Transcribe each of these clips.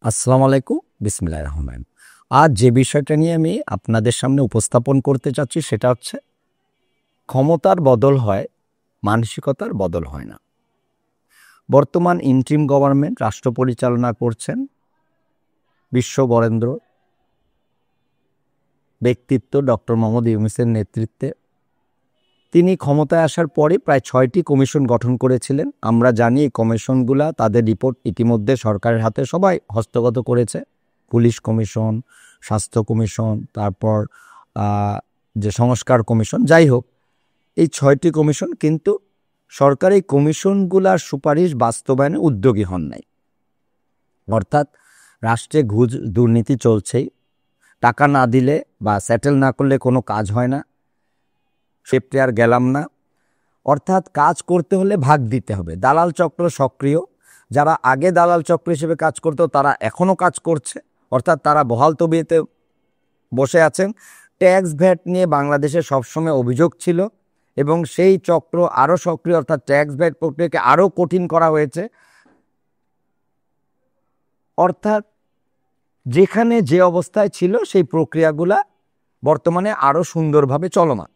আসসালামু আলাইকুম, বিসমিল্লাহির রহমান। আজ যে বিষয়টা নিয়ে আমি আপনাদের সামনে উপস্থাপন করতে চাচ্ছি সেটা হচ্ছে ক্ষমতার বদল হয়, মানসিকতার বদল হয় না। বর্তমান ইন্টারিম গভর্নমেন্ট রাষ্ট্র পরিচালনা করছেন বিশ্ববরেণ্য ব্যক্তিত্ব ডক্টর মোহাম্মদ ইউনূসের নেতৃত্বে। তিনি ক্ষমতায় আসার পরে প্রায় ৬টি কমিশন গঠন করেছিলেন। আমরা জানি এই কমিশনগুলা তাদের রিপোর্ট ইতিমধ্যে সরকারের হাতে সবাই হস্তগত করেছে। পুলিশ কমিশন, স্বাস্থ্য কমিশন, তারপর যে সংস্কার কমিশন, যাই হোক এই ৬টি কমিশন, কিন্তু সরকার এই কমিশনগুলার সুপারিশ বাস্তবায়নে উদ্যোগী হন নাই। অর্থাৎ রাষ্ট্রে ঘুষ দুর্নীতি চলছেই, টাকা না দিলে বা সেটেল না করলে কোনো কাজ হয় না, সেপ্টে আর গেলাম না। অর্থাৎ কাজ করতে হলে ভাগ দিতে হবে। দালাল চক্র সক্রিয়, যারা আগে দালাল চক্র হিসেবে কাজ করতো তারা এখনও কাজ করছে, অর্থাৎ তারা বহাল তবিয়তে বসে আছেন। ট্যাক্স ভ্যাট নিয়ে বাংলাদেশে সবসময় অভিযোগ ছিল এবং সেই চক্র আরও সক্রিয়, অর্থাৎ ট্যাক্স ভ্যাট প্রক্রিয়াকে আরও কঠিন করা হয়েছে। অর্থাৎ যেখানে যে অবস্থায় ছিল সেই প্রক্রিয়াগুলা বর্তমানে আরও সুন্দরভাবে চলমান।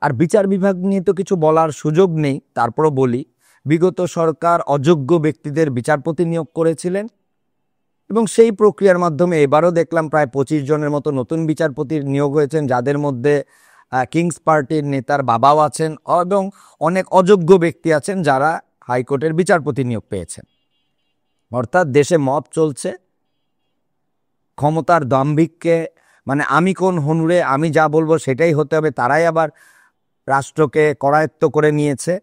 আর বিচার বিভাগ নিয়ে তো কিছু বলার সুযোগ নেই, তারপরও বলি, বিগত সরকার অযোগ্য ব্যক্তিদের বিচারপতি নিয়োগ করেছিলেন এবং সেই প্রক্রিয়ার মাধ্যমে এবারও দেখলাম প্রায় ২৫ জনের মতো নতুন বিচারপতির নিয়োগ হয়েছেন, যাদের মধ্যে কিংস পার্টির নেতার বাবাও আছেন এবং অনেক অযোগ্য ব্যক্তি আছেন যারা হাইকোর্টের বিচারপতি নিয়োগ পেয়েছেন। অর্থাৎ দেশে মব চলছে, ক্ষমতার দাম্ভিককে, মানে আমি কোন হনুরে, আমি যা বলবো সেটাই হতে হবে, তারাই আবার রাষ্ট্রকে করায়ত্ত করে নিয়েছে।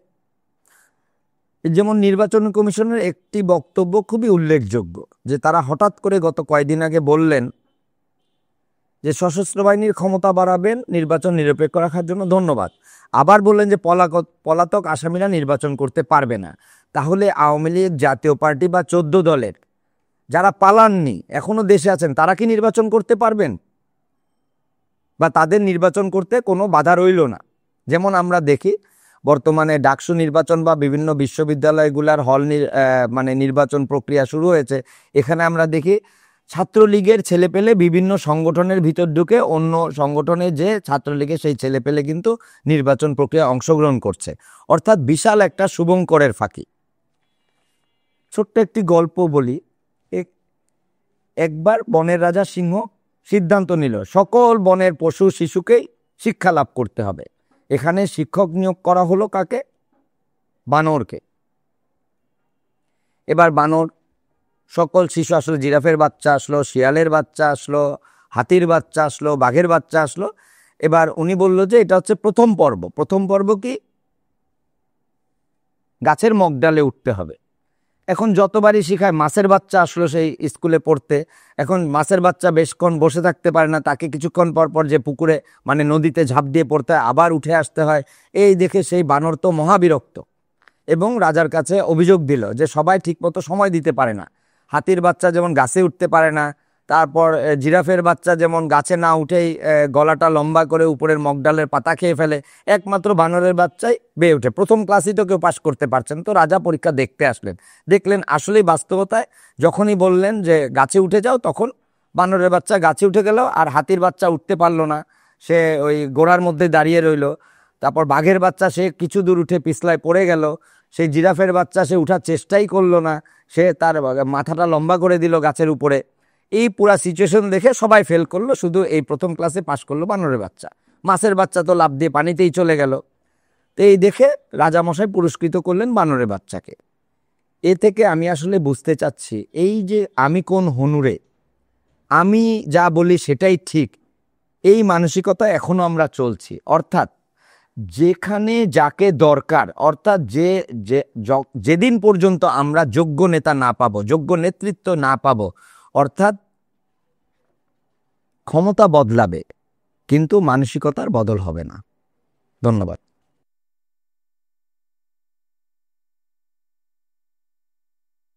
যেমন নির্বাচন কমিশনের একটি বক্তব্য খুবই উল্লেখযোগ্য, যে তারা হঠাৎ করে গত কয়েকদিন আগে বললেন যে সশস্ত্র বাহিনীর ক্ষমতা বাড়াবেন নির্বাচন নিরপেক্ষ রাখার জন্য, ধন্যবাদ। আবার বললেন যে পলাতক আসামিরা নির্বাচন করতে পারবে না। তাহলে আওয়ামী লীগ, জাতীয় পার্টি বা 14 দলের যারা পালাননি এখনো দেশে আছেন তারা কি নির্বাচন করতে পারবেন? বা তাদের নির্বাচন করতে কোনো বাধা রইল না? যেমন আমরা দেখি বর্তমানে ডাকসু নির্বাচন বা বিভিন্ন বিশ্ববিদ্যালয়গুলার নির্বাচন প্রক্রিয়া শুরু হয়েছে। এখানে আমরা দেখি ছাত্রলীগের ছেলেপেলে বিভিন্ন সংগঠনের ভিতর ঢুকে অন্য সংগঠনে যে ছাত্রলীগের সেই ছেলেপেলে কিন্তু নির্বাচন প্রক্রিয়া অংশগ্রহণ করছে। অর্থাৎ বিশাল একটা শুভঙ্করের ফাঁকি। ছোট্ট একটি গল্প বলি। একবার বনের রাজা সিংহ সিদ্ধান্ত নিল সকল বনের পশু শিশুকেই শিক্ষা লাভ করতে হবে। এখানে শিক্ষক নিয়োগ করা হলো কাকে? বানরকে। এবার বানর সকল শিশু আসলো, জিরাফের বাচ্চা আসলো, শিয়ালের বাচ্চা আসলো, হাতির বাচ্চা আসলো, বাঘের বাচ্চা আসলো। এবার উনি বলল যে এটা হচ্ছে প্রথম পর্ব। প্রথম পর্ব কি? গাছের মগডালে উঠতে হবে। এখন যতবারই শিখায়, মাছের বাচ্চা আসলো সেই স্কুলে পড়তে, এখন মাছের বাচ্চা বেশক্ষণ বসে থাকতে পারে না, তাকে কিছুক্ষণ পর পর যে পুকুরে নদীতে ঝাঁপ দিয়ে পড়তে হয়, আবার উঠে আসতে হয়। এই দেখে সেই বানর তো মহাবিরক্ত এবং রাজার কাছে অভিযোগ দিল যে সবাই ঠিকমতো সময় দিতে পারে না। হাতির বাচ্চা যেমন গাছে উঠতে পারে না, তারপর জিরাফের বাচ্চা যেমন গাছে না উঠেই গলাটা লম্বা করে উপরের মগডালের পাতা খেয়ে ফেলে, একমাত্র বানরের বাচ্চাই বেয়ে ওঠে। প্রথম ক্লাসই তো কেউ পাশ করতে পারছেন। তো রাজা পরীক্ষা দেখতে আসলেন, দেখলেন আসলেই বাস্তবতায় যখনই বললেন যে গাছে উঠে যাও, তখন বানরের বাচ্চা গাছে উঠে গেল, আর হাতির বাচ্চা উঠতে পারলো না, সে ওই গোড়ার মধ্যে দাঁড়িয়ে রইল। তারপর বাঘের বাচ্চা সে কিছু দূর উঠে পিছলায় পড়ে গেল। সেই জিরাফের বাচ্চা সে উঠার চেষ্টাই করলো না, সে তার মাথাটা লম্বা করে দিল গাছের উপরে। এই পুরা সিচুয়েশন দেখে সবাই ফেল করলো, শুধু এই প্রথম ক্লাসে পাশ করলো বানরের বাচ্চা। মাছের বাচ্চা তো লাফ দিয়ে পানিতেই চলে গেল। তো এই দেখে রাজামশাই পুরস্কৃত করলেন বানরের বাচ্চাকে। এ থেকে আমি আসলে বুঝতে চাচ্ছি, এই যে আমি কোন হনুরে, আমি যা বলি সেটাই ঠিক, এই মানসিকতা এখনো আমরা চলছি। অর্থাৎ যেখানে যাকে দরকার, অর্থাৎ যেদিন পর্যন্ত আমরা যোগ্য নেতা না পাবো, যোগ্য নেতৃত্ব না পাবো, অর্থাৎ ক্ষমতা বদলাবে কিন্তু মানসিকতার বদল হবে না। ধন্যবাদ।